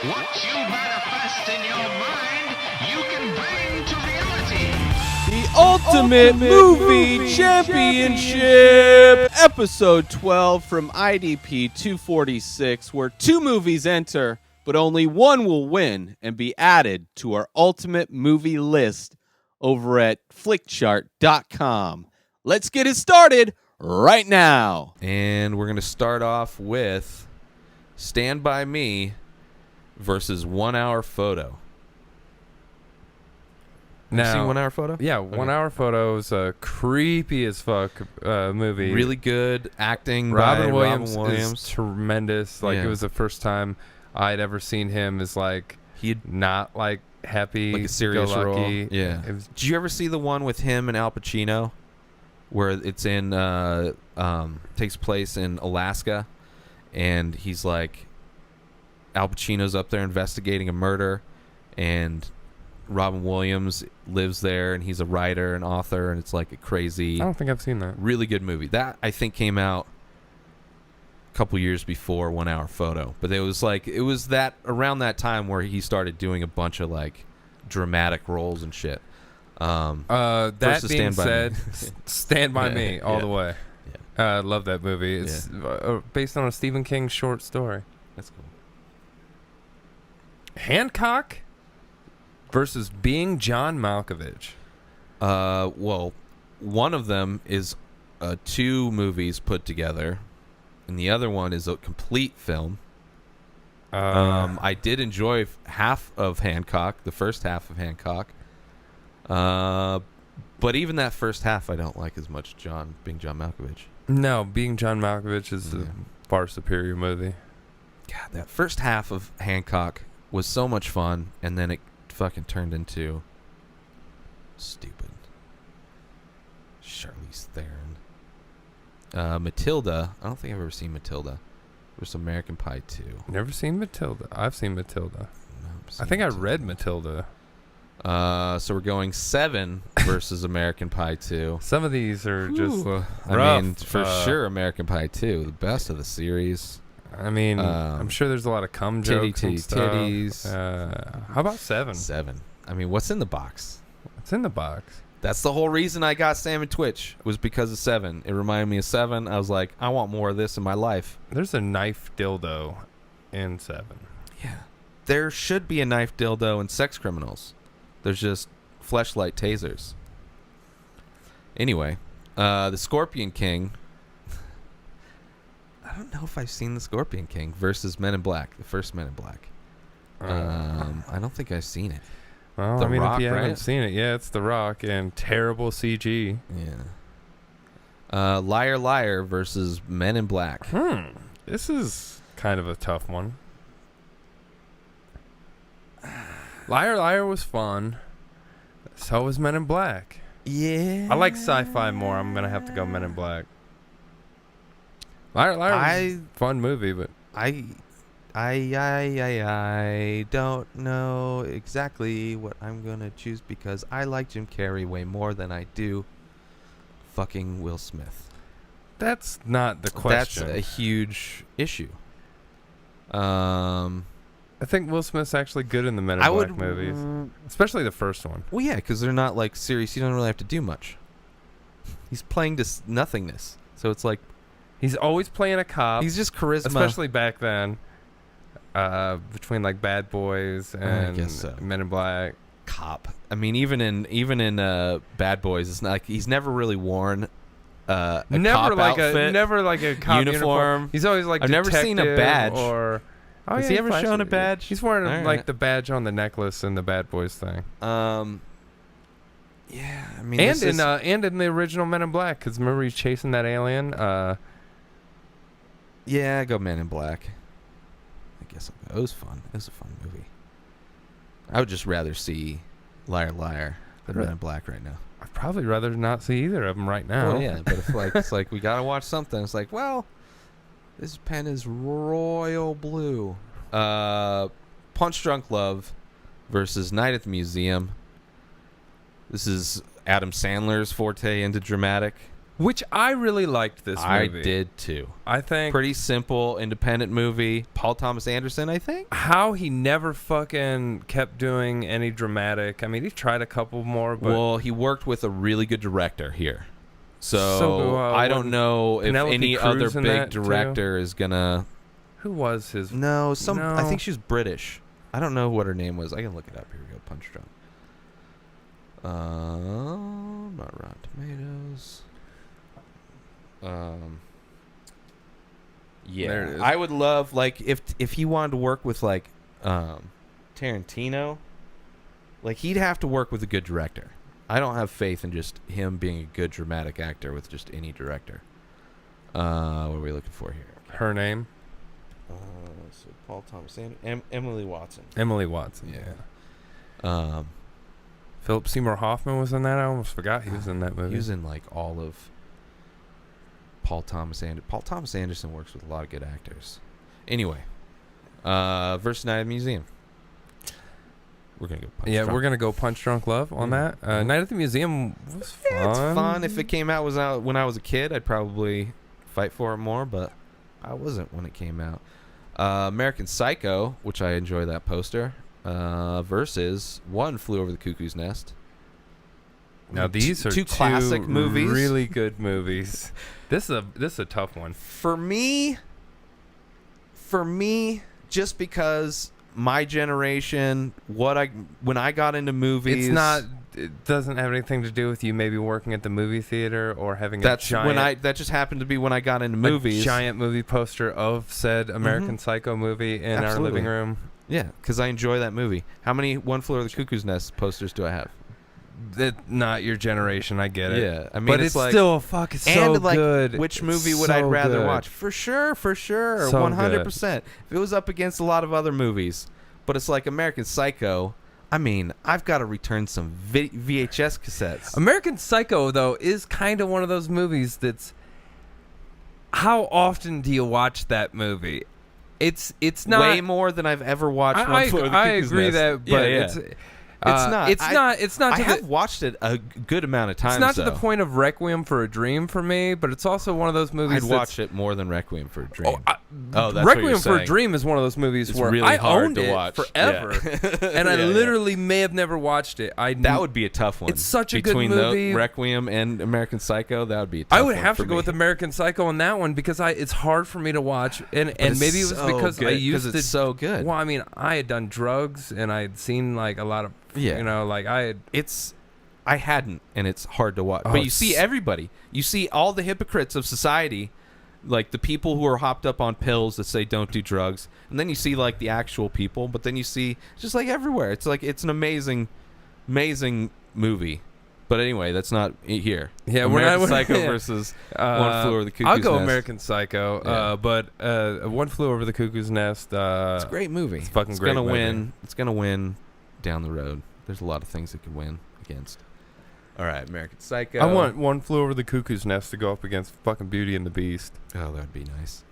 What you manifest in your mind, you can bring to reality. The Ultimate Movie Championship, Episode 12 from IDP 246, where 2 movies enter, but only one will win and be added to our Ultimate Movie list over at flickchart.com. Let's get it started right now. And we're going to start off with Stand By Me versus 1 Hour Photo. Now, you seen 1 Hour Photo? Yeah, 1 Hour Photo is a creepy as fuck movie. Really good acting Robin by Williams Robin Williams. is tremendous. Like, Yeah. it was the first time I'd ever seen him as, like, He'd not, like, happy, like a serious role. go-lucky. Yeah. It was, Did you ever see the one with him and Al Pacino, where it's in takes place in Alaska, and he's like, Al Pacino's up there investigating a murder, and Robin Williams lives there, and he's a writer and author, and it's like a crazy, I don't think I've seen that. really good movie. That I think came out a couple years before 1 Hour Photo, but it was that around that time where he started doing a bunch of like dramatic roles and shit. That versus being Stand By said, Me. Stand By Me all Yeah. the way. Yeah. I love that movie. It's based on a Stephen King short story. That's cool. Hancock versus Being John Malkovich. Well, one of them is 2 movies put together, and the other one is a complete film. I did enjoy half of Hancock, the first half of Hancock. But even that first half, I don't like as much. Being John Malkovich. No, Being John Malkovich is a far superior movie. God, that first half of Hancock was so much fun, and then it fucking turned into stupid. Charlize Theron. Matilda. I don't think I've ever seen Matilda. There's American Pie 2. Never seen Matilda. I've seen Matilda. No, I think I read Matilda. So we're going 7 versus American Pie 2. Some of these are just I rough. mean, for sure, American Pie 2, the best of the series. I mean, I'm sure there's a lot of cum jokes and stuff. Titties. How about 7? 7. I mean, what's in the box? It's in the box. That's the whole reason I got Sam and Twitch, was because of 7. It reminded me of 7. I was like, I want more of this in my life. There's a knife dildo in 7. Yeah. There should be a knife dildo in Sex Criminals. There's just fleshlight tasers. Anyway, the Scorpion King. I don't know if I've seen the Scorpion King versus Men in Black, the first Men in Black. I don't think I've seen it. Well, The I mean, Rock, if you haven't right? seen it, yeah, it's The Rock and terrible CG. Yeah. Liar Liar versus Men in Black. This is kind of a tough one. Liar Liar was fun. So was Men in Black. Yeah. I like sci-fi more. I'm going to have to go Men in Black. Liar Liar was a fun movie, but I don't know exactly what I'm gonna choose because I like Jim Carrey way more than I do fucking Will Smith. that's not the question. That's a huge issue. I think Will Smith's actually good in the Men in Black movies, especially the first one. Well, yeah, because they're not like serious. You don't really have to do much. He's playing to nothingness, so it's like He's always playing a cop. he's just charisma. Especially back then, between like Bad Boys and guess so. Men in Black. Cop. I mean, even in Bad Boys, it's not like he's never really worn a cop outfit. Never like a cop uniform. He's always like I've never seen a detective badge. Or Has he ever shown a badge? He's wearing All like right. the badge on the necklace in the Bad Boys thing. Yeah, I mean, And in the original Men in Black, because remember he's chasing that alien. yeah, go Men in Black. I guess I'll go. It was fun. It was a fun movie. I would just rather see Liar Liar than Men in Black right now. I'd probably rather not see either of them right now. Well, yeah, but if like it's like we gotta watch something, it's like, well, this pen is royal blue. Punch Drunk Love versus Night at the Museum. This is Adam Sandler's forte into dramatic. Which I really liked this movie. I did too. I think Pretty simple, independent movie. Paul Thomas Anderson, I think. how he never fucking kept doing any dramatic. I mean, he tried a couple more, but Well, he worked with a really good director here. So I don't know if Penelope any Cruz other in big that, too? director is gonna. who was his? No, No. I think she's British. I don't know what her name was. I can look it up. Here we go. Punch Drunk. Not Rotten Tomatoes. Yeah, There it is. I would love like if he wanted to work with like Tarantino, like he'd have to work with a good director. I don't have faith in just him being a good dramatic actor with just any director. What are we looking for here? Her name? So Paul Thomas Anderson, Emily Watson. Emily Watson. Yeah. Philip Seymour Hoffman was in that. I almost forgot he was in that movie. He was in like all of Paul Thomas Anderson. Paul Thomas Anderson works with a lot of good actors. Anyway, versus Night at the Museum. We're gonna go. We're gonna go Punch Drunk Love on that. Night at the Museum was fun. Yeah, it's fun. If it came out when I was a kid, I'd probably fight for it more, but I wasn't when it came out. American Psycho, which I enjoy that poster, versus One Flew Over the Cuckoo's Nest. Now these are two classic movies, really good movies. This is a tough one for me. Just because my generation, when I got into movies, it doesn't have anything to do with you maybe working at the movie theater or having that just happened to be when I got into movies. A giant movie poster of said American Psycho movie in our living room. Yeah, because I enjoy that movie. How many One Flew Over the Cuckoo's Nest posters do I have? Not your generation, I get it. Yeah, I mean, but it's like, still fucking so like, good. Which movie would I rather watch? For sure, 100%. If it was up against a lot of other movies, but it's like American Psycho. I mean, I've got to return some VHS cassettes. American Psycho, though, is kind of one of those movies that's. How often do you watch that movie? It's not way more than I've ever watched. I agree that, but it's not. I have watched it a good amount of times. It's not to the point of Requiem for a Dream for me, but it's also one of those movies. I'd watch it more than Requiem for a Dream. That's Requiem for a Dream is one of those movies it's where really I hard owned to it watch. forever, and I literally may have never watched it. That would be a tough one. It's such a between good movie. The Requiem and American Psycho. That would be a tough I would one have for to go me. with American Psycho on that one because it's hard for me to watch, and maybe it was because I used it. It's so good. Well, I mean, I had done drugs and I had seen like a lot of I hadn't, and it's hard to watch. But you see everybody. You see all the hypocrites of society, like the people who are hopped up on pills that say don't do drugs, and then you see like the actual people. But then you see just like everywhere. It's like it's an amazing movie. But anyway, that's not here. Yeah, American Psycho versus One Flew Over the Cuckoo's Nest. I'll go American Psycho, but One Flew Over the Cuckoo's Nest. It's a great movie. It's fucking great. It's gonna win down the road. There's a lot of things it could win against. All right, American Psycho. I want One Flew Over the Cuckoo's Nest to go up against fucking Beauty and the Beast. Oh, that'd be nice.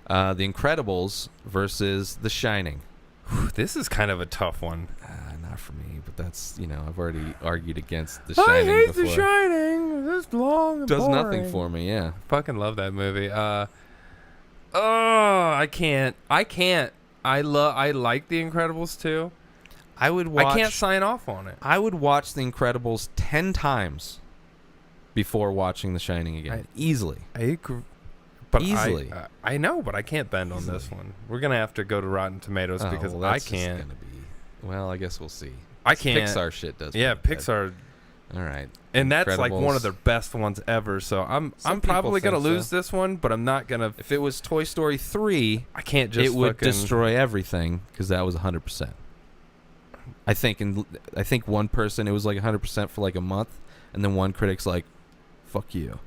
The Incredibles versus The Shining. This is kind of a tough one. Not for me, but that's, I've already argued against The Shining I hate before. The Shining. This long and does boring. nothing for me, yeah. Fucking love that movie. I can't. I like The Incredibles too. I can't sign off on it. I would watch The Incredibles 10 times before watching The Shining again. Easily. But easily. I know, but I can't bend on this one. We're going to have to go to Rotten Tomatoes because I can't. Well, I guess we'll see. I can't. Pixar shit does. Yeah, Pixar. All right. And that's like one of their best ones ever. So I'm probably going to lose this one, but I'm not going to. If it was Toy Story 3, I can't just it would destroy everything because that was 100%. I think one person, it was like 100% for like a month, and then one critic's like, fuck you.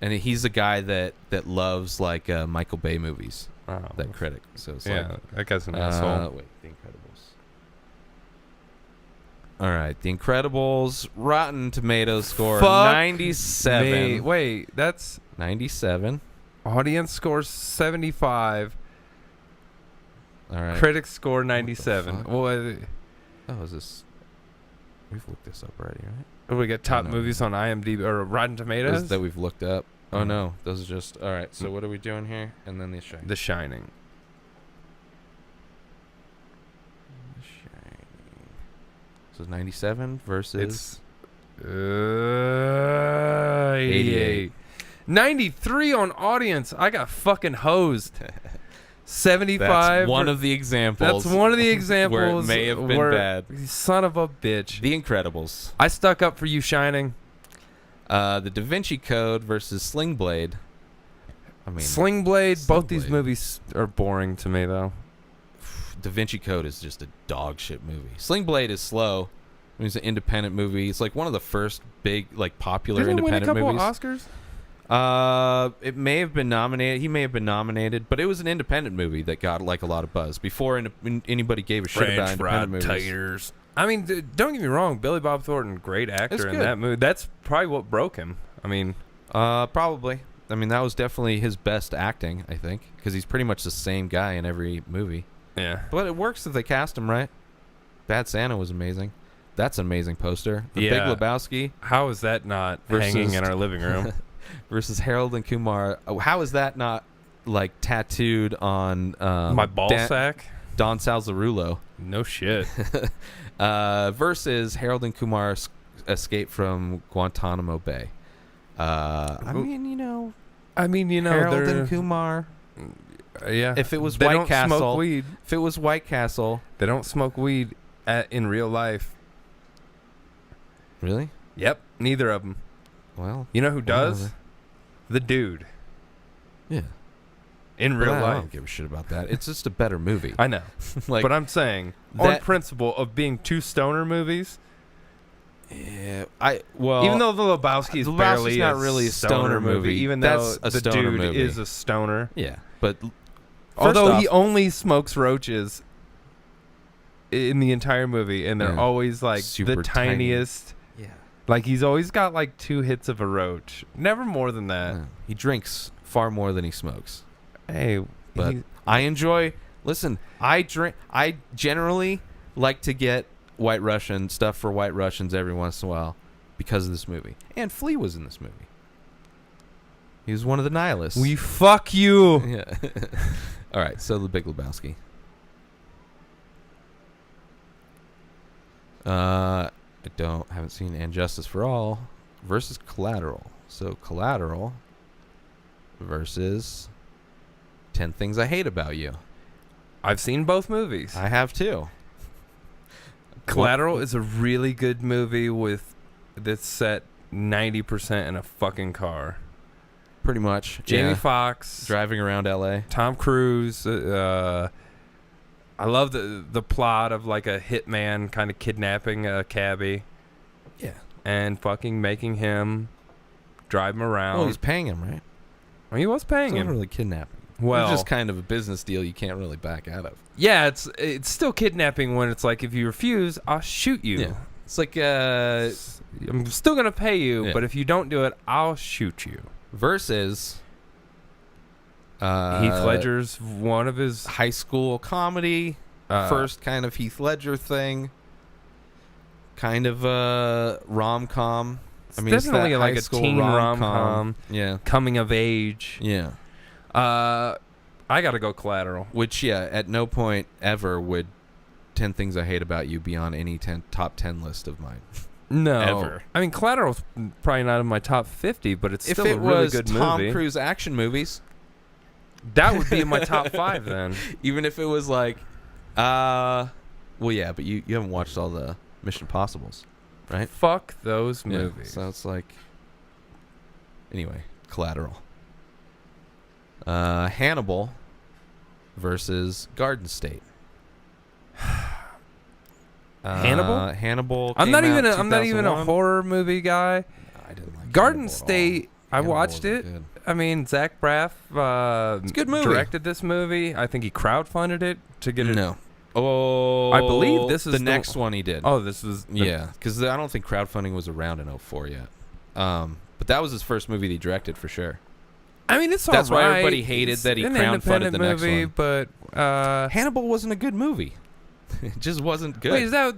And he's a guy that loves like Michael Bay movies, that critic. So it's that guy's an asshole. Wait, The Incredibles. All right, The Incredibles, Rotten Tomatoes score 97. Wait, that's 97. Audience score 75. All right. Critics score 97. Oh, is this? We've looked this up already, right? We got top no. movies on IMDb or Rotten Tomatoes. Those that we've looked up. Oh no, those are just all right. So what are we doing here? And then The Shining. The Shining. The Shining. So 97 versus It's 88. 93 on audience. I got fucking hosed. 75. That's one of the examples. That's one of the examples where it may have been where- bad. Son of a bitch. The Incredibles. I stuck up for you, Shining. The Da Vinci Code versus Sling Blade. I mean, Sling Blade. Both these Blade. movies are boring to me, though. Da Vinci Code is just a dog shit movie. Sling Blade is slow. I mean, it's an independent movie. It's like one of the first big, like, popular Didn't it win a independent couple movies. Oscars? It may have been nominated. He may have been nominated, but it was an independent movie that got like a lot of buzz before anybody gave a shit about independent movies. taters. I mean, don't get me wrong. Billy Bob Thornton, great actor It's in good. that movie. That's probably what broke him. I mean, Probably. I mean, that was definitely his best acting, I think, because he's pretty much the same guy in every movie. yeah. But it works if they cast him right. Bad Santa was amazing. That's an amazing poster. The Yeah. Big Lebowski How is that not Versus- hanging in our living room? versus Harold and Kumar. Oh, how is that not like tattooed on My ball sack? Don Salzarulo? No shit. Versus Harold and Kumar's Escape from Guantanamo Bay. I mean, Harold they're and Kumar. yeah. If it was they White don't Castle, smoke weed. if it was White Castle, They don't smoke weed in real life. really? Yep. Neither of them. Well, You know who does? whatever. The dude Yeah. in But real I life. don't give a shit about that. It's just a better movie. I know. Like, But I'm saying, on that- principle of being two stoner movies, yeah, well, even though The Lebowski is The Lebowski's barely not a really a stoner movie. even though That's a the stoner dude movie. is a stoner. yeah, but Although first he off- only smokes roaches in the entire movie, and they're Yeah. always like Super the tiny. tiniest. yeah, Like he's always got like 2 hits of a roach, never more than that. yeah, he drinks far more than he smokes. Hey, But I enjoy. Listen, I generally like to get White Russian stuff for White Russians every once in a while because of this movie. And Flea was in this movie. He was one of the nihilists. we fuck you. Yeah. All right. So The Big Lebowski. I haven't seen And Justice for All versus Collateral. So Collateral versus 10 Things I Hate About You. I've seen both movies. I have too. Collateral is a really good movie that's set 90% in a fucking car. Pretty much. Jamie yeah. Foxx, Driving around LA. Tom Cruise. I love the plot of like a hitman kind of kidnapping a cabbie Yeah. and fucking making him drive him around. Well, he's paying him, right? Well, he was paying It's not him. really kidnapping. Well, It's just kind of a business deal you can't really back out of. yeah, it's still kidnapping when it's like if you refuse, I'll shoot you. Yeah. It's like I'm still gonna pay you, Yeah. but if you don't do it, I'll shoot you. versus Heath Ledger's one of his high school comedy, first kind of Heath Ledger thing, kind of rom-com. I mean, it's definitely that like high a school teen rom-com. Yeah, coming of age. yeah. I gotta go Collateral. Which, yeah, at no point ever would 10 Things I Hate About You be on any top 10 list of mine. No, Ever. I mean Collateral's probably not in my top 50, but it's If still it a really was good Tom movie. Cruise action movies, That would be in my top 5 then. even if it was like, well, yeah, but you haven't watched all the Mission Impossibles, right? Fuck those Yeah, movies. so it's like, anyway, Collateral. Hannibal versus Garden State. Hannibal? Hannibal. I'm came not out even. I'm not even a 2001. horror movie guy. No, I didn't like Garden Hannibal at all. State. I Hannibal watched wasn't it. good. I mean, Zach Braff It's a good movie. directed this movie. I think he crowdfunded it to get it. No. Oh, I believe this is the the- next one he did. Oh, this was yeah, because I don't think crowdfunding was around in 04 yet. But that was his first movie that he directed for sure. I mean, it's That's why alright. everybody hated It's that he an crowdfunded independent the next movie, one. But Hannibal wasn't a good movie. It just wasn't good. wait, is that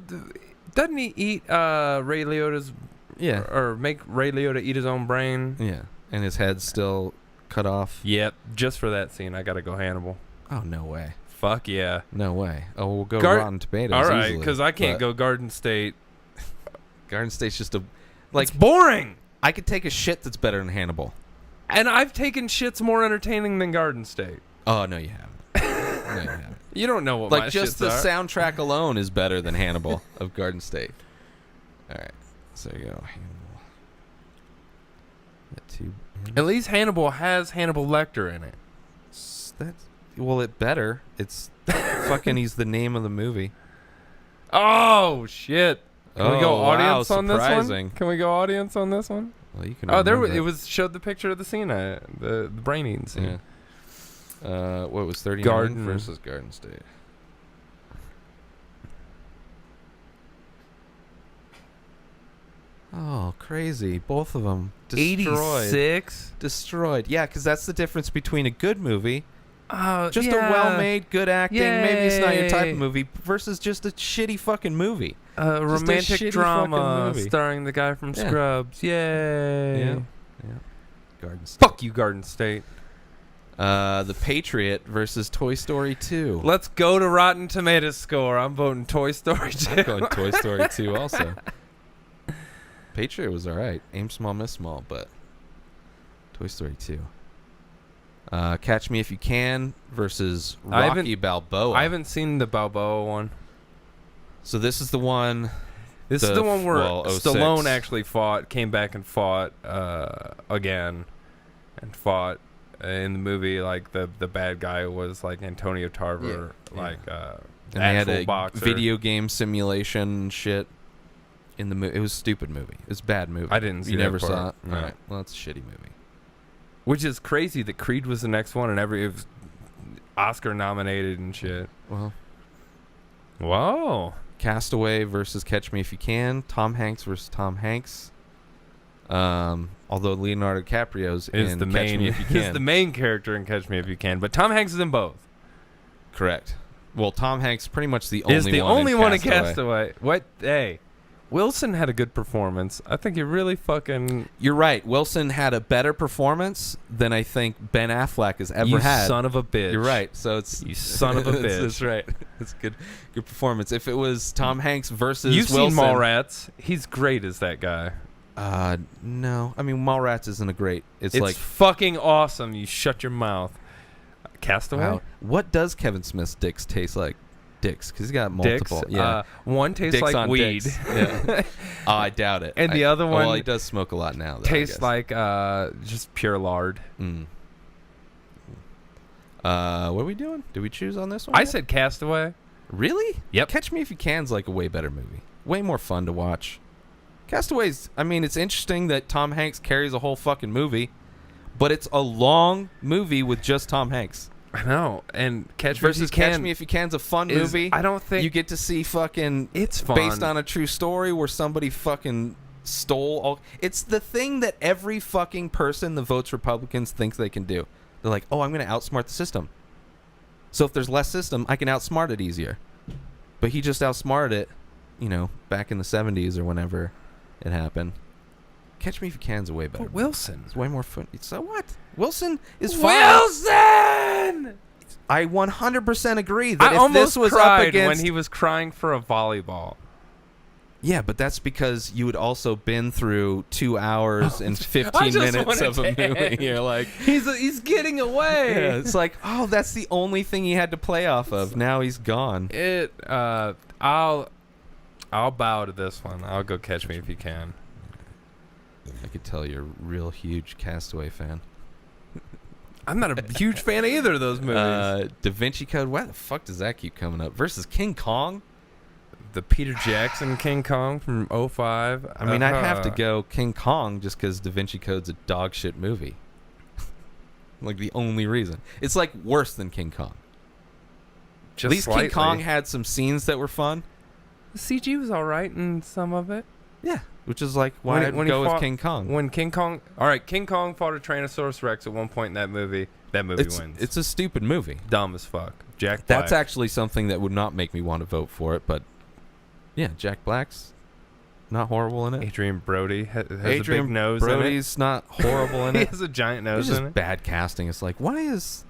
Doesn't he eat Ray Liotta's? Yeah. Or make Ray Liotta eat his own brain? Yeah. And his head's still cut off. Yep. Just for that scene, I gotta go Hannibal. Oh, no way. Fuck yeah. No way. Oh, we'll go Rotten Tomatoes. All right, easily, because I can't but go Garden State. Garden State's just like It's boring. I could take a shit that's better than Hannibal. And I've taken shits more entertaining than Garden State. Oh, no, you haven't. No, you haven't. You don't know what my Like, just shits the are. soundtrack alone is better than Hannibal of Garden State. All right. So there you go. Hannibal. Got two. At least Hannibal has Hannibal Lecter in it. That's, well, it better. It's fucking, he's the name of the movie. Oh, shit. Can we go Oh, audience wow, on this surprising. one? Can we go audience on this one? Well, you can Oh, there remember it was showed the picture of the scene, the brain eating scene. Yeah. What was 39 Garden. versus Garden State? Oh, crazy. Both of them destroyed. 86. Destroyed. Yeah, because that's the difference between a good movie, just yeah. a well-made, good acting, maybe it's not your type Yay. of movie, versus just a shitty fucking movie. A Just a romantic shitty drama fucking movie. starring the guy from Yeah. Scrubs. Yay. Yeah. Garden State. Fuck you, Garden State. The Patriot versus Toy Story 2. Let's go to Rotten Tomatoes score. I'm voting Toy Story 2. I'm going Toy Story 2 also. Patriot was alright. Aim small, miss small, but Toy Story 2. Catch Me If You Can versus Rocky Balboa. I haven't seen the Balboa one. So this is the one. This is the one where 06. Stallone actually came back and fought again, and fought in the movie. Like the bad guy was like Antonio Tarver, and they actual had a boxer. video game simulation shit in the movie. It was a stupid movie. It was a bad movie. I didn't see You that never part. saw it? No. All right. Well, it's a shitty movie. Which is crazy that Creed was the next one, and it was Oscar nominated and shit. Well, Whoa. Castaway versus Catch Me If You Can. Tom Hanks versus Tom Hanks. Although Leonardo DiCaprio's Is in the Catch main Me If You Can. is the main character in Catch Me If You Can, but Tom Hanks is in both. Correct. Well, Tom Hanks pretty much the Is only the one only in one in Castaway. Castaway. What? Hey, Wilson had a good performance. I think he really fucking. You're right. Wilson had a better performance than I think Ben Affleck has ever You had. son of a bitch. You're right. So it's You son of a bitch. That's right. It's good performance. If it was Tom Hanks versus You've Wilson, seen Mallrats. He's great as that guy. no. I mean, Mallrats isn't a great. It's, It's like fucking awesome. You shut your mouth. Castaway. wow. What does Kevin Smith's dicks taste like? Dicks, because he's got multiple. Dicks. Yeah. One tastes Dicks like on weed. dicks. Yeah. Oh, I doubt it. And the other one Well, he does smoke a lot now. Though, I tastes guess. like just pure lard. Mm. What are we doing? Did we choose on this one? I yet? said Castaway. Really? Yep. Catch Me If You Can's like a way better movie. Way more fun to watch. Castaways, I mean, it's interesting that Tom Hanks carries a whole fucking movie, but it's a long movie with just Tom Hanks. I know. And Catch Me If You Versus Can Catch Me If You Can's a fun is- movie. I don't think you get to see fucking it's fun. based on a true story where somebody fucking stole all. It's the thing that every fucking person that votes Republicans thinks they can do. They're like, oh, I'm going to outsmart the system. So if there's less system, I can outsmart it easier. But he just outsmarted it, back in the 70s or whenever it happened. Catch Me If You Can's a way better. But Wilson. It's way more fun. So what? Wilson is fine. Wilson. I 100% agree that I if almost this was cried up against, when he was crying for a volleyball. yeah, but that's because you had also been through 2 hours and 15 just minutes wanted of a to movie. end. You're like, He's getting away. yeah, it's like, oh, that's the only thing he had to play off of. Now he's gone. I'll bow to this one. I'll go Catch Me If You Can. I could tell you're a real huge Castaway fan. I'm not a huge fan of either of those movies. Da Vinci Code. Why the fuck does that keep coming up? Versus King Kong. The Peter Jackson King Kong from 05. I mean, I'd have to go King Kong just because Da Vinci Code's a dog shit movie. Like the only reason. It's like worse than King Kong. Just At least slightly. King Kong had some scenes that were fun. The CG was all right in some of it. Yeah. Which is like why I'd go with King Kong. When King Kong... All right, King Kong fought a Tyrannosaurus Rex at one point in that movie. That movie wins. It's a stupid movie. Dumb as fuck. Jack Black. That's actually something that would not make me want to vote for it, but yeah, Jack Black's not horrible in it. Adrian Brody has a Adrian big nose Brody's not horrible in in it. it. He has a giant nose It's in just it. bad casting. It's like, why is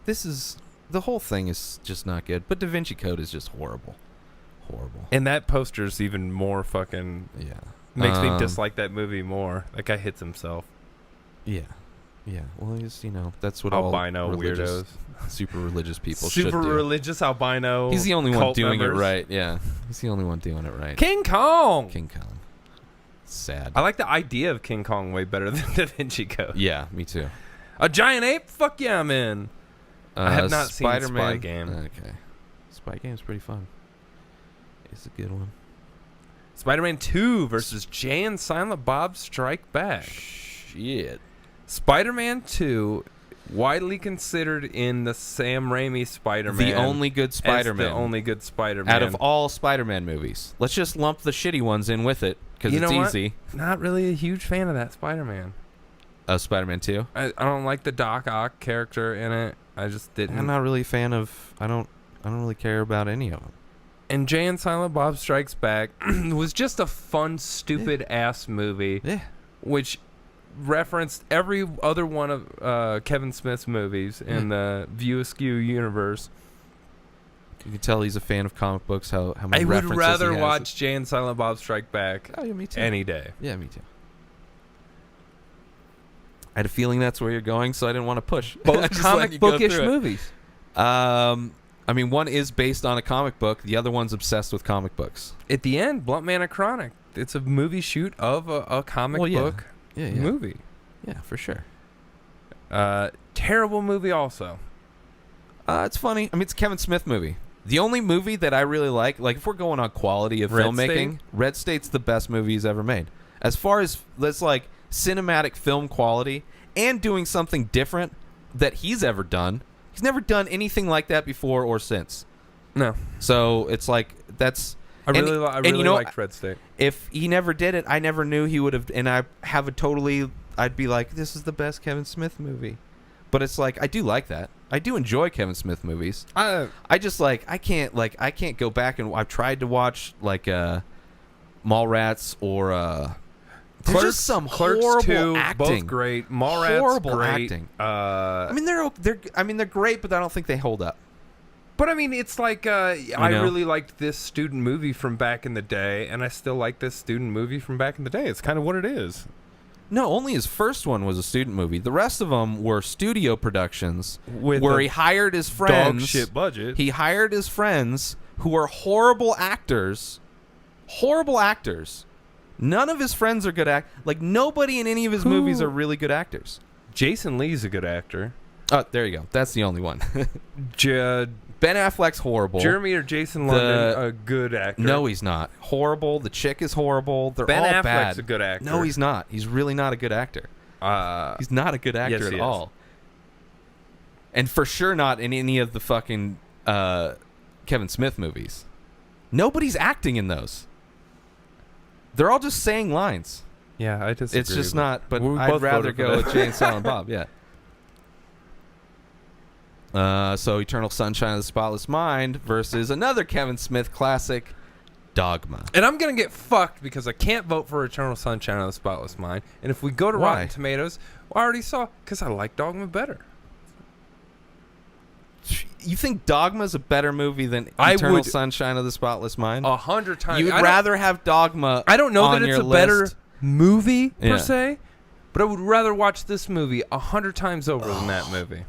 the whole thing is just not good. But Da Vinci Code is just horrible. And that poster's even more fucking Yeah. makes me dislike that movie more. That guy hits himself. Yeah. Yeah. Well, he's, that's what Albino all weirdos. Super religious people should Super do. religious albino. He's the only one cult doing members. it right. Yeah. He's the only one doing it right. King Kong. King Kong. Sad. I like the idea of King Kong way better than Da Vinci Code. Yeah, me too. A giant ape? Fuck yeah, I'm in. I have not seen Spider-Man. Spy Game. Okay. Spy Game's pretty fun. It's a good one. Spider-Man 2 versus Jay and Silent Bob Strike Back. Shit. Spider-Man 2, widely considered in the Sam Raimi Spider-Man. The only good Spider-Man. The only good Spider-Man. Out of all Spider-Man movies. Let's just lump the shitty ones in with it, because it's easy. Not really a huge fan of that Spider-Man. Spider-Man 2? I don't like the Doc Ock character in it. I just didn't. I'm not really a fan of... I don't really care about any of them. And Jay and Silent Bob Strikes Back was just a fun, stupid-ass movie. Yeah. Which referenced every other one of Kevin Smith's movies in the View Askew universe. You can tell he's a fan of comic books, how many I would references rather he has. watch Jay and Silent Bob Strike Back Oh, yeah, me too. any day. Yeah, me too. I had a feeling that's where you're going, so I didn't want to push. Both Just comic letting you go bookish through it. movies. I mean, one is based on a comic book. The other one's obsessed with comic books. At the end, Blunt Man and Chronic. It's a movie shoot of a comic book movie. Yeah, for sure. Terrible movie also. It's funny. I mean, it's a Kevin Smith movie. The only movie that I really like if we're going on quality of Red filmmaking, State? Red State's the best movie he's ever made. As far as cinematic film quality and doing something different that he's ever done. He's never done anything like that before or since. No. So it's like that's. I really liked Red State. If he never did it, I never knew he would have. And I have I'd be like, this is the best Kevin Smith movie. But it's like I do like that. I do enjoy Kevin Smith movies. I just I can't go back and I've tried to watch Mallrats or. There's just some Clerks horrible 2, acting. both great. Mallrats, Horrible great. acting. I mean, they're great, but I don't think they hold up. But I mean, it's like I really liked this student movie from back in the day, and I still like this student movie from back in the day. It's kind of what it is. No, only his first one was a student movie. The rest of them were studio productions With where a he hired his friends. dog shit budget. He hired his friends who were horrible actors. Horrible actors. None of his friends are good nobody in any of his movies are really good actors. Jason Lee's a good actor. Oh, there you go. That's the only one. Ben Affleck's horrible. Jeremy or Jason London, a good actor. No, he's not. Horrible. The chick is horrible. They're Ben all Affleck's bad. a good actor. No, he's not. He's really not a good actor. He's not a good actor yes, at he all. And for sure not in any of the fucking Kevin Smith movies. Nobody's acting in those. They're all just saying lines. Yeah, I disagree. It's just not, but we I'd both rather voted for go that. with Jay and Silent Bob, yeah. So Eternal Sunshine of the Spotless Mind versus another Kevin Smith classic, Dogma. And I'm going to get fucked because I can't vote for Eternal Sunshine of the Spotless Mind. And if we go to Why? Rotten Tomatoes, I already saw, because I like Dogma better. You think Dogma's a better movie than Eternal Sunshine of the Spotless Mind? 100 times. You'd rather have Dogma. I don't know on that it's your a better list. movie, per Yeah. se, but I would rather watch this movie 100 times over than that movie.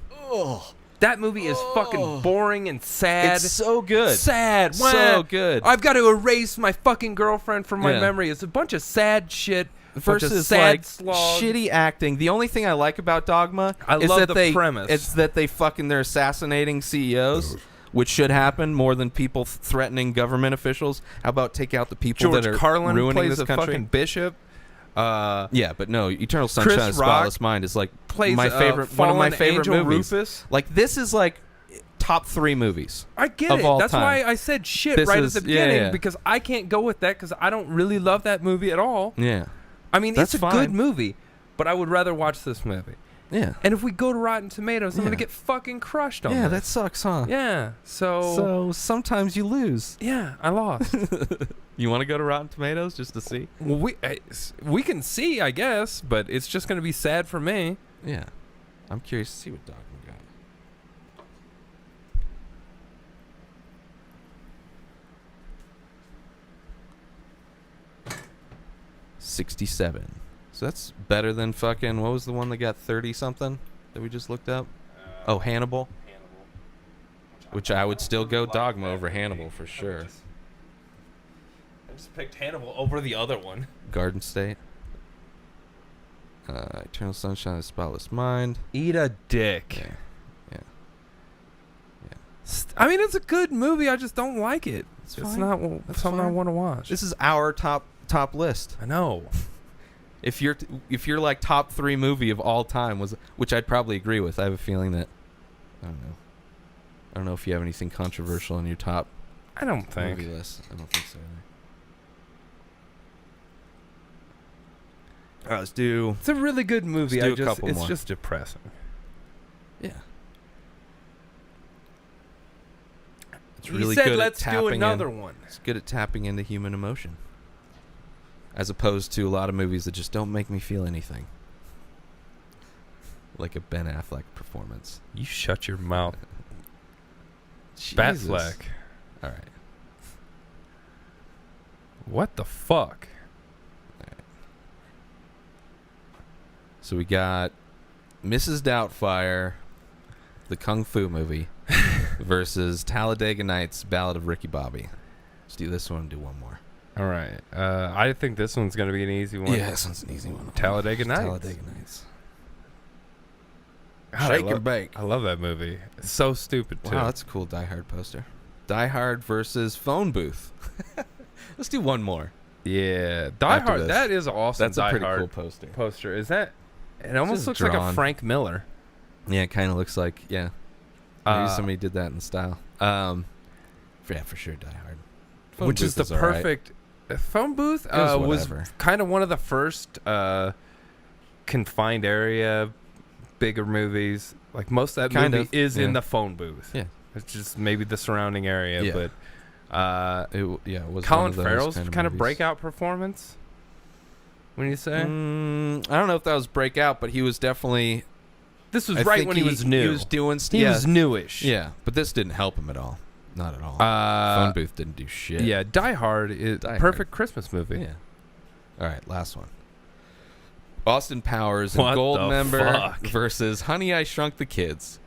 That movie is fucking boring and sad. It's so good. Sad. So good. I've got to erase my fucking girlfriend from my Yeah. memory. It's a bunch of sad shit. Versus sad slog. shitty acting. The only thing I like about Dogma I is love that the premise. It's that they're assassinating CEOs, which should happen more than people threatening government officials. How about take out the people George that are Carlin ruining plays this a country? fucking bishop. Yeah, but no, Eternal Sunshine of the Rock Spotless Mind is Plays my favorite. One of my fallen favorite angel movies. Rufus. This is top 3 movies. I get of it. all That's time. why I said shit This right is- at the yeah, beginning yeah. because I can't go with that because I don't really love that movie at all. Yeah. I mean, That's it's a fine. good movie, but I would rather watch this movie. Yeah. And if we go to Rotten Tomatoes, I'm Yeah. gonna get fucking crushed on Yeah, this. that sucks, huh? Yeah. So sometimes you lose. Yeah, I lost. You want to go to Rotten Tomatoes just to see? Well, we can see, I guess, but it's just gonna be sad for me. Yeah. I'm curious to see what Dogma got. 67. So that's better than fucking, what was the one that got 30 something that we just looked up? Oh, Hannibal. Which I would still go Dogma over Hannibal for sure. I just picked Hannibal over the other one. Garden State. Eternal Sunshine of the Spotless Mind. Eat a dick. Yeah. I mean, it's a good movie. I just don't like it. It's fine. not That's something I fine. want to watch. This is our top list. I know. If you're like top 3 movie of all time was, which I'd probably agree with. I have a feeling that, I don't know if you have anything controversial in your top I don't think. movie list. I don't think so either. All right, let's do. It's a really good movie. Let's do a couple it's more. just depressing. Yeah. It's He really said, good let's at do tapping another in. one. It's good at tapping into human emotion, as opposed to a lot of movies that just don't make me feel anything, like a Ben Affleck performance. You shut your mouth. Jesus. Batfleck. All right. What the fuck? So we got Mrs. Doubtfire, the Kung Fu movie, versus Talladega Nights, Ballad of Ricky Bobby. Let's do this one and do one more. All right. I think this one's going to be an easy one. Yeah, this one's an easy one. Talladega Nights. Talladega Nights. God, Shake and bake. I love that movie. It's so stupid, too. Wow, that's a cool Die Hard poster. Die Hard versus Phone Booth. Let's do one more. Yeah. Die After Hard. this. That is awesome. That's a Die pretty Hard cool poster. poster. Is that... It almost just looks like a drawn. Frank Miller. Yeah, it kind of looks like, yeah. Maybe Uh, somebody did that in style. Yeah, for sure, Die Hard. Phone which Booth is the all right. perfect... Phone Booth was was whatever. kind of one of the first confined area bigger movies. Like most of that Kind movie of, is in yeah. the phone booth. Yeah. It's just maybe the surrounding area, Yeah. but It was Colin one of those Farrell's kind of movies. breakout performance. When you say I don't know if that was breakout, but he was definitely. this was I right think when he was new. He was doing. He was newish. Yeah, but this didn't help him at all. Not at all. Phone Booth didn't do shit. Yeah, Die Hard is Die perfect Christmas movie. Yeah. All right, last one. Austin Powers What and the Goldmember fuck? versus Honey, I Shrunk the Kids.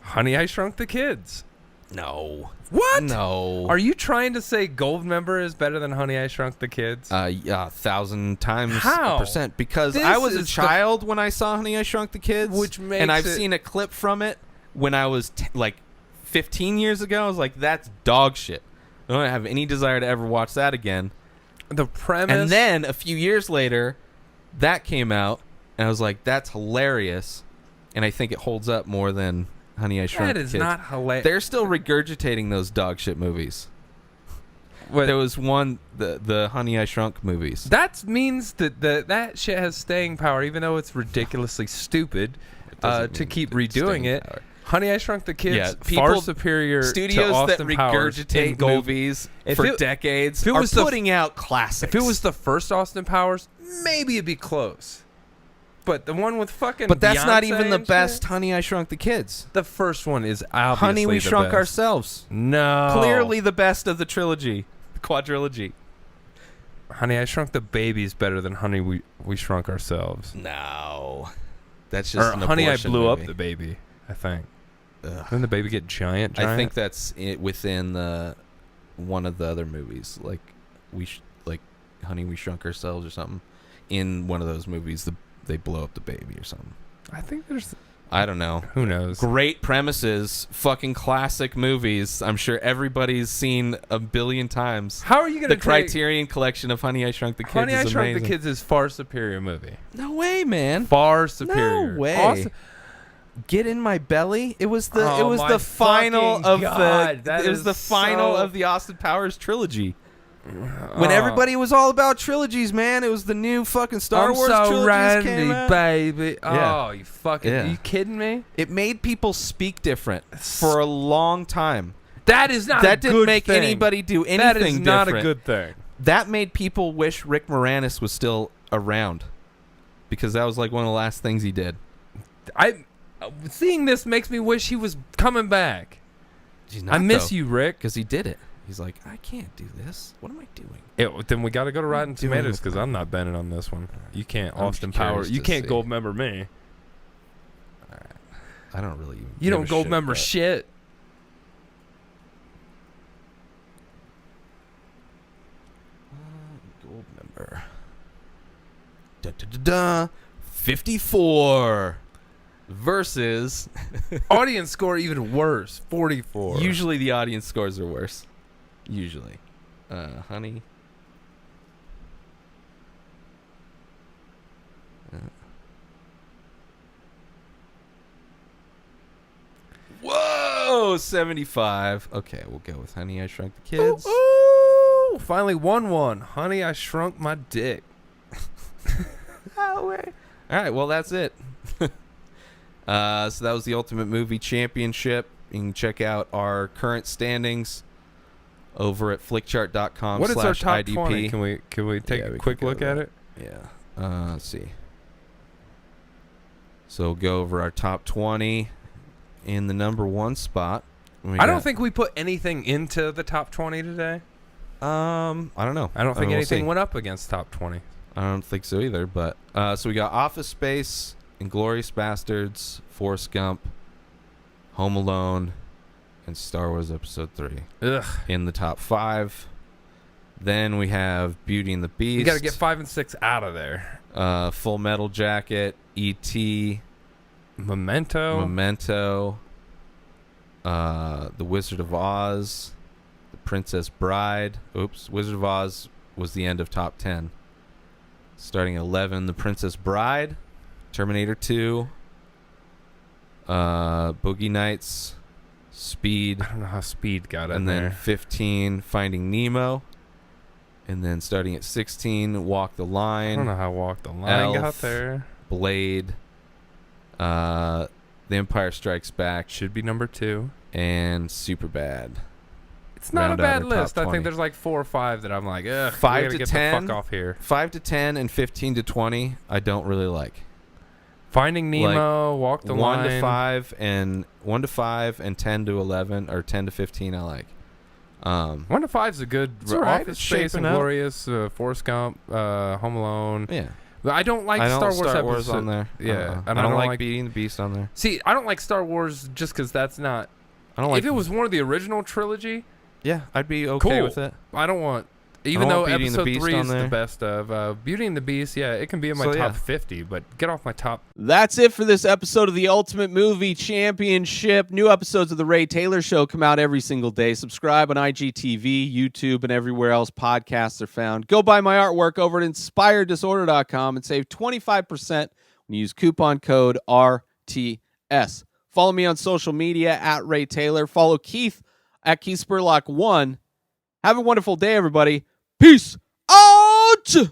Honey, I Shrunk the Kids. No. What? No. Are you trying to say Goldmember is better than Honey, I Shrunk the Kids? Yeah, 1,000 times How? percent. Because This I was a is the- child when I saw Honey, I Shrunk the Kids. Which makes and I've it- seen a clip from it when I was like 15 years ago. I was like, that's dog shit. I don't have any desire to ever watch that again. The premise. And then a few years later, that came out, and I was like, that's hilarious. And I think it holds up more than Honey, I Shrunk that the is Kids. not hilarious. They're still regurgitating those dog shit movies. There was one, the Honey, I Shrunk movies. That means that that shit has staying power, even though it's ridiculously stupid doesn't to mean keep it's redoing staying it. power. Honey, I Shrunk the Kids, Yeah, far people- superior Studios to that Austin Powers in regurgitate Gold. movies If for it- decades if it are was the- putting out classics. If it was the first Austin Powers, maybe it'd be close. But the one with fucking but that's not Beyonce even the and best shit? Honey, I Shrunk the Kids. The first one is obviously Honey, We the Shrunk best. Ourselves. No. Clearly the best of the trilogy, the quadrilogy. Honey, I Shrunk the Baby is better than Honey, We Shrunk Ourselves. No, that's just Or an Honey, I abortion Blew movie. Up the Baby, I think. Ugh. Didn't the baby get giant? I think that's within the one of the other movies, like Honey, We Shrunk Ourselves or something. In one of those movies, they blow up the baby or something. I think there's... I don't know. Who knows? Great premises, fucking classic movies. I'm sure everybody's seen a billion times. How are you going to The Criterion Collection of Honey, I Shrunk the Kids Honey, I is Shrunk amazing. the Kids is far superior movie. No way, man. Far superior. No way. Austin- Get in My Belly. It was the Oh it was my the final fucking of God, the that it was is the final so- of the Austin Powers trilogy. When everybody was all about trilogies, man, it was the new fucking Star Wars so trilogies randy, came out. baby. Yeah. Oh, you fucking, Yeah. are you kidding me? It made people speak different for a long time. That is not That a didn't good make thing. anybody do anything That is not different. a good thing. That made people wish Rick Moranis was still around because that was like one of the last things he did. Seeing this makes me wish he was coming back. He's not, I miss you, Rick. because he did it. He's like, I can't do this. What am I doing? Then we got to go to Rotten doing Tomatoes with because I'm not bending on this one. You can't I'm Austin curious Powers. You to can't see. gold member me. I don't really even You give don't a gold shit member about- shit. Gold member. Da, da, da, da. 54 versus Audience score even worse. 44. usually the audience scores are worse. Usually. Honey. Whoa, 75. Okay, we'll go with Honey, I Shrunk the Kids. Ooh, finally won one. Honey, I shrunk my dick. All right, well, that's it. So that was the Ultimate Movie Championship. You can check out our current standings over at flickchart.com. What is our top IDP. 20? Can we take Yeah, a we quick can go look to at that. it? Yeah. Let's see. So we'll go over our top 20 in the number 1 spot. I don't think we put anything into the top 20 today. I don't know. I don't think we'll anything see. went up against top 20. I don't think so either. But so we got Office Space, Inglourious Bastards, Forrest Gump, Home Alone, and Star Wars Episode 3 Ugh. in the top 5. Then we have Beauty and the Beast. You got to get 5 and 6 out of there. Full Metal Jacket, E.T., Memento. The Wizard of Oz, The Princess Bride. Oops, Wizard of Oz was the end of top 10. Starting at 11, The Princess Bride, Terminator 2, Boogie Nights, Speed, I don't know how Speed got in and then there. 15, Finding Nemo, and then starting at 16, Walk the I don't Line, know how Walk the Line got Elf. there. Blade, The Empire Strikes Back, Should be number 2. and Superbad. It's not Round a out bad our top list. I 20. think there's like 4 or 5 that I'm like, ugh, 5 we gotta to get 10. the fuck off here. 5 to 10 and 15 to 20, I don't really like. Finding Nemo, Walk the 1 Line. to 5 and 1 to 5 and 10 to 11 or 10 to 15 I like. 1 to 5 is a good. It's all right. Office It's Space, shaping up. Inglourious, Forrest Gump, Home Alone. Yeah. But I don't like I don't Star like Wars Star Wars episode- on there. Yeah, I don't like Beating the Beast on there. See, I don't like Star Wars just because that's not. I don't like If it was one of the original trilogy, Yeah, I'd be okay Cool. with it. I don't want. Even don't though want Beauty and the episode Beast 3 on is the there. best of Beauty and the Beast, yeah, it can be in my So, top yeah. 50, but get off my top. That's it for this episode of the Ultimate Movie Championship. New episodes of The Ray Taylor Show come out every single day. Subscribe on IGTV, YouTube, and everywhere else podcasts are found. Go buy my artwork over at InspiredDisorder.com and save 25% when you use coupon code RTS. Follow me on social media at Ray Taylor. Follow Keith at Keith Spurlock1. Have a wonderful day, everybody. Peace out!